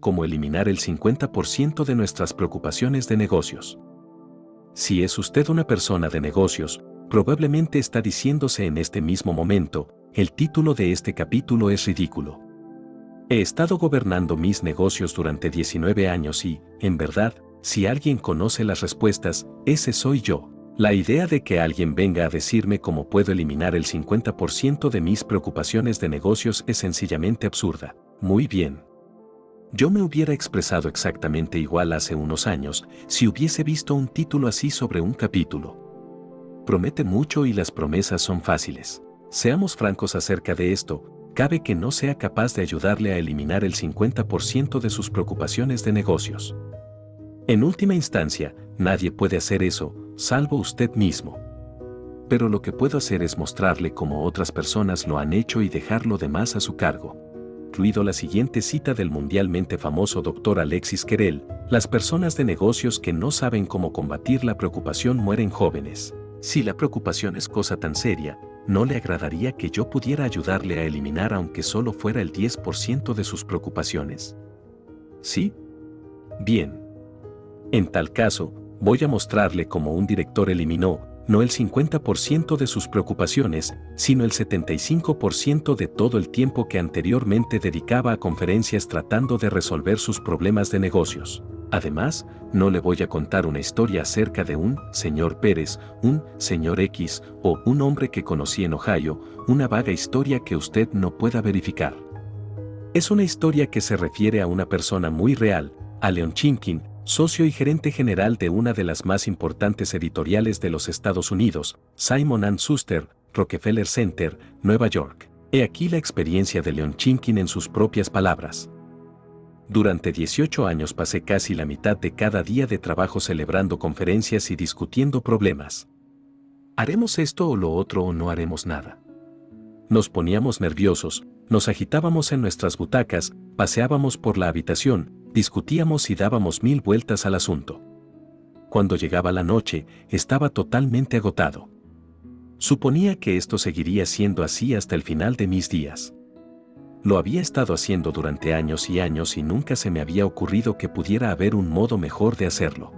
cómo eliminar el 50% de nuestras preocupaciones de negocios. Si es usted una persona de negocios, probablemente está diciéndose en este mismo momento, el título de este capítulo es ridículo. He estado gobernando mis negocios durante 19 años y, en verdad, si alguien conoce las respuestas, ese soy yo. La idea de que alguien venga a decirme cómo puedo eliminar el 50% de mis preocupaciones de negocios es sencillamente absurda. Muy bien. Yo me hubiera expresado exactamente igual hace unos años si hubiese visto un título así sobre un capítulo. Promete mucho y las promesas son fáciles. Seamos francos acerca de esto, cabe que no sea capaz de ayudarle a eliminar el 50% de sus preocupaciones de negocios. En última instancia, nadie puede hacer eso, salvo usted mismo. Pero lo que puedo hacer es mostrarle cómo otras personas lo han hecho y dejar lo demás a su cargo. Incluido la siguiente cita del mundialmente famoso Dr. Alexis Carrel: las personas de negocios que no saben cómo combatir la preocupación mueren jóvenes. Si la preocupación es cosa tan seria, ¿no le agradaría que yo pudiera ayudarle a eliminar aunque solo fuera el 10% de sus preocupaciones? ¿Sí? Bien. En tal caso, voy a mostrarle cómo un director eliminó, no el 50% de sus preocupaciones, sino el 75% de todo el tiempo que anteriormente dedicaba a conferencias tratando de resolver sus problemas de negocios. Además, no le voy a contar una historia acerca de un señor Pérez, un señor X o un hombre que conocí en Ohio, una vaga historia que usted no pueda verificar. Es una historia que se refiere a una persona muy real, a Leon Chimkin, socio y gerente general de una de las más importantes editoriales de los Estados Unidos, Simon & Schuster, Rockefeller Center, Nueva York. He aquí la experiencia de Leon Chimkin en sus propias palabras. Durante 18 años pasé casi la mitad de cada día de trabajo celebrando conferencias y discutiendo problemas. ¿Haremos esto o lo otro o no haremos nada? Nos poníamos nerviosos, nos agitábamos en nuestras butacas, paseábamos por la habitación, discutíamos y dábamos 1000 vueltas al asunto. Cuando llegaba la noche, estaba totalmente agotado. Suponía que esto seguiría siendo así hasta el final de mis días. Lo había estado haciendo durante años y nunca se me había ocurrido que pudiera haber un modo mejor de hacerlo.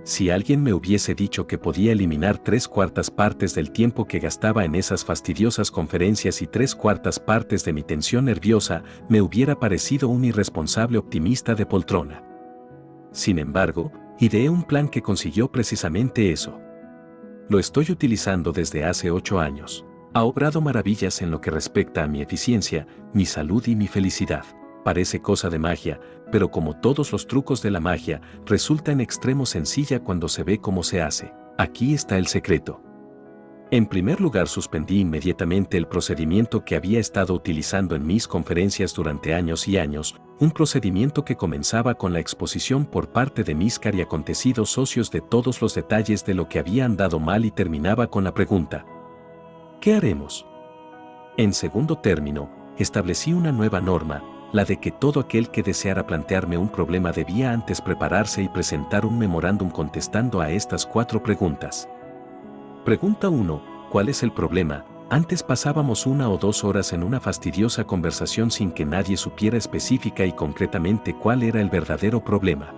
Si alguien me hubiese dicho que podía eliminar 3/4 partes del tiempo que gastaba en esas fastidiosas conferencias y 3/4 partes de mi tensión nerviosa, me hubiera parecido un irresponsable optimista de poltrona. Sin embargo, ideé un plan que consiguió precisamente eso. Lo estoy utilizando desde hace 8 años. Ha obrado maravillas en lo que respecta a mi eficiencia, mi salud y mi felicidad. Parece cosa de magia, pero como todos los trucos de la magia, resulta en extremo sencilla cuando se ve cómo se hace. Aquí está el secreto. En primer lugar, suspendí inmediatamente el procedimiento que había estado utilizando en mis conferencias durante años y años, un procedimiento que comenzaba con la exposición por parte de mis cariacontecidos socios de todos los detalles de lo que había andado mal y terminaba con la pregunta: ¿qué haremos? En segundo término, establecí una nueva norma, la de que todo aquel que deseara plantearme un problema debía antes prepararse y presentar un memorándum contestando a estas 4 preguntas. Pregunta 1. ¿Cuál es el problema? Antes pasábamos 1 o 2 horas en una fastidiosa conversación sin que nadie supiera específica y concretamente cuál era el verdadero problema.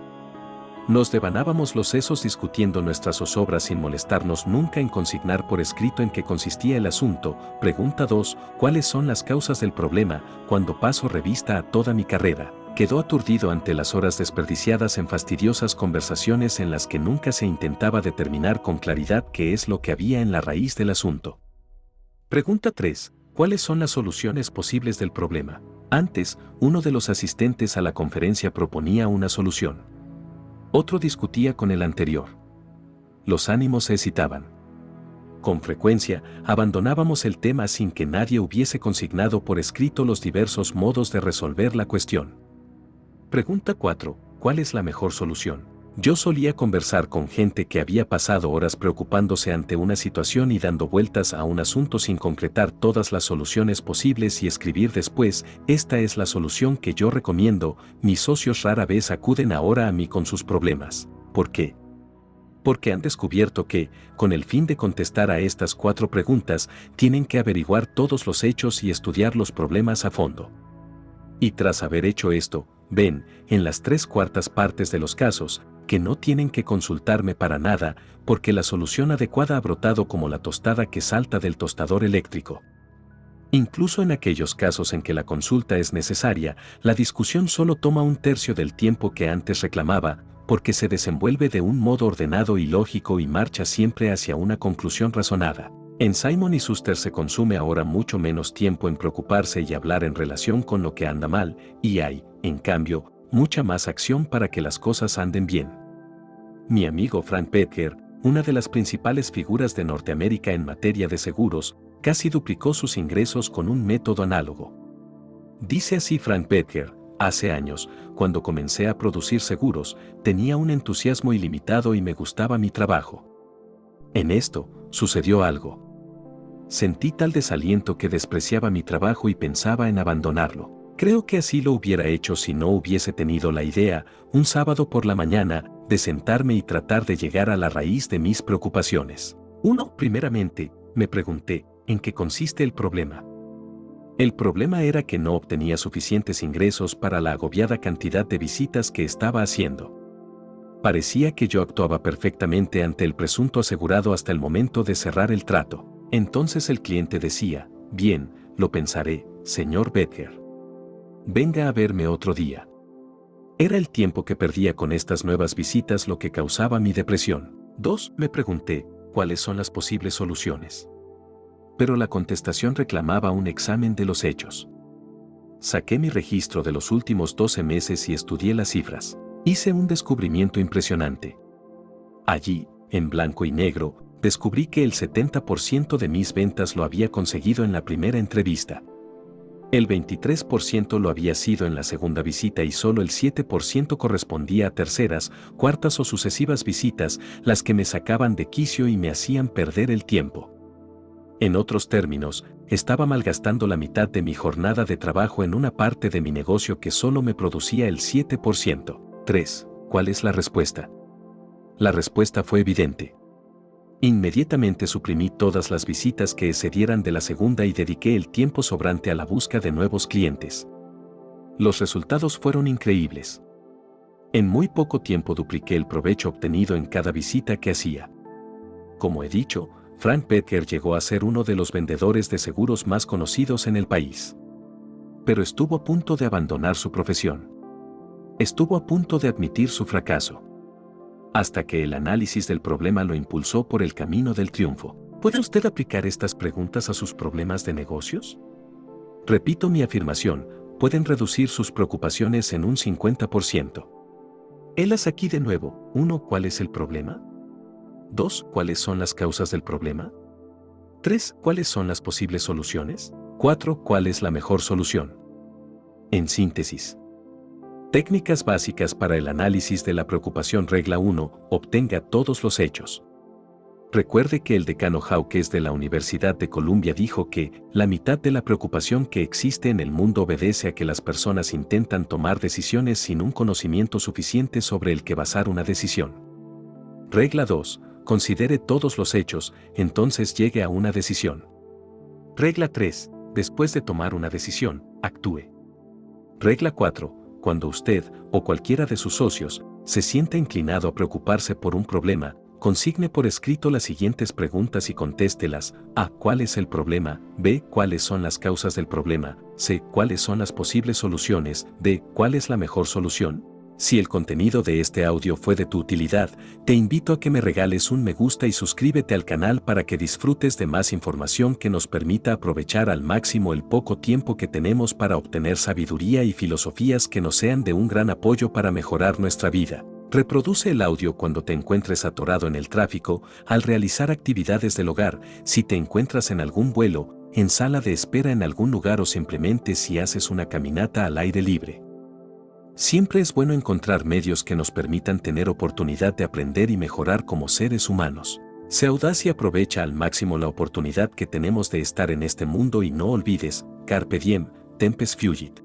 Nos devanábamos los sesos discutiendo nuestras zozobras sin molestarnos nunca en consignar por escrito en qué consistía el asunto. Pregunta 2. ¿Cuáles son las causas del problema? Cuando paso revista a toda mi carrera, quedó aturdido ante las horas desperdiciadas en fastidiosas conversaciones en las que nunca se intentaba determinar con claridad qué es lo que había en la raíz del asunto. Pregunta 3. ¿Cuáles son las soluciones posibles del problema? Antes, uno de los asistentes a la conferencia proponía una solución. Otro discutía con el anterior. Los ánimos se excitaban. Con frecuencia, abandonábamos el tema sin que nadie hubiese consignado por escrito los diversos modos de resolver la cuestión. Pregunta 4. ¿Cuál es la mejor solución? Yo solía conversar con gente que había pasado horas preocupándose ante una situación y dando vueltas a un asunto sin concretar todas las soluciones posibles y escribir después: esta es la solución que yo recomiendo. Mis socios rara vez acuden ahora a mí con sus problemas. ¿Por qué? Porque han descubierto que, con el fin de contestar a estas 4 preguntas, tienen que averiguar todos los hechos y estudiar los problemas a fondo. Y tras haber hecho esto, ven, en las 3/4 partes de los casos, que no tienen que consultarme para nada, porque la solución adecuada ha brotado como la tostada que salta del tostador eléctrico. Incluso en aquellos casos en que la consulta es necesaria, la discusión solo toma 1/3 del tiempo que antes reclamaba, porque se desenvuelve de un modo ordenado y lógico y marcha siempre hacia una conclusión razonada. En Simon y Schuster se consume ahora mucho menos tiempo en preocuparse y hablar en relación con lo que anda mal, y hay, en cambio, mucha más acción para que las cosas anden bien. Mi amigo Frank Bettger, una de las principales figuras de Norteamérica en materia de seguros, casi duplicó sus ingresos con un método análogo. Dice así Frank Bettger: hace años, cuando comencé a producir seguros, tenía un entusiasmo ilimitado y me gustaba mi trabajo. En esto, sucedió algo. Sentí tal desaliento que despreciaba mi trabajo y pensaba en abandonarlo. Creo que así lo hubiera hecho si no hubiese tenido la idea, un sábado por la mañana, de sentarme y tratar de llegar a la raíz de mis preocupaciones. Primeramente, me pregunté, ¿en qué consiste el problema? El problema era que no obtenía suficientes ingresos para la agobiada cantidad de visitas que estaba haciendo. Parecía que yo actuaba perfectamente ante el presunto asegurado hasta el momento de cerrar el trato. Entonces el cliente decía: bien, lo pensaré, señor Bettger. Venga a verme otro día. Era el tiempo que perdía con estas nuevas visitas lo que causaba mi depresión. 2. Me pregunté, ¿cuáles son las posibles soluciones? Pero la contestación reclamaba un examen de los hechos. Saqué mi registro de los últimos 12 meses y estudié las cifras. Hice un descubrimiento impresionante. Allí, en blanco y negro, descubrí que el 70% de mis ventas lo había conseguido en la primera entrevista. El 23% lo había sido en la segunda visita y solo el 7% correspondía a terceras, cuartas o sucesivas visitas, las que me sacaban de quicio y me hacían perder el tiempo. En otros términos, estaba malgastando la mitad de mi jornada de trabajo en una parte de mi negocio que solo me producía el 7%. 3. ¿Cuál es la respuesta? La respuesta fue evidente. Inmediatamente suprimí todas las visitas que excedieran de la segunda y dediqué el tiempo sobrante a la búsqueda de nuevos clientes. Los resultados fueron increíbles. En muy poco tiempo dupliqué el provecho obtenido en cada visita que hacía. Como he dicho, Frank Bettger llegó a ser uno de los vendedores de seguros más conocidos en el país. Pero estuvo a punto de abandonar su profesión. Estuvo a punto de admitir su fracaso. Hasta que el análisis del problema lo impulsó por el camino del triunfo. ¿Puede usted aplicar estas preguntas a sus problemas de negocios? Repito mi afirmación, pueden reducir sus preocupaciones en un 50%. Helas aquí de nuevo. 1. ¿Cuál es el problema? 2. ¿Cuáles son las causas del problema? 3. ¿Cuáles son las posibles soluciones? 4. ¿Cuál es la mejor solución? En síntesis. Técnicas básicas para el análisis de la preocupación. Regla 1. Obtenga todos los hechos. Recuerde que el decano Hawkes de la Universidad de Columbia dijo que la mitad de la preocupación que existe en el mundo obedece a que las personas intentan tomar decisiones sin un conocimiento suficiente sobre el que basar una decisión. Regla 2. Considere todos los hechos, entonces llegue a una decisión. Regla 3. Después de tomar una decisión, actúe. Regla 4. Cuando usted, o cualquiera de sus socios, se sienta inclinado a preocuparse por un problema, consigne por escrito las siguientes preguntas y contéstelas. A. ¿Cuál es el problema? B. ¿Cuáles son las causas del problema? C. ¿Cuáles son las posibles soluciones? D. ¿Cuál es la mejor solución? Si el contenido de este audio fue de tu utilidad, te invito a que me regales un me gusta y suscríbete al canal para que disfrutes de más información que nos permita aprovechar al máximo el poco tiempo que tenemos para obtener sabiduría y filosofías que nos sean de un gran apoyo para mejorar nuestra vida. Reproduce el audio cuando te encuentres atorado en el tráfico, al realizar actividades del hogar, si te encuentras en algún vuelo, en sala de espera en algún lugar o simplemente si haces una caminata al aire libre. Siempre es bueno encontrar medios que nos permitan tener oportunidad de aprender y mejorar como seres humanos. Sé audaz y aprovecha al máximo la oportunidad que tenemos de estar en este mundo y no olvides, carpe diem, tempus fugit.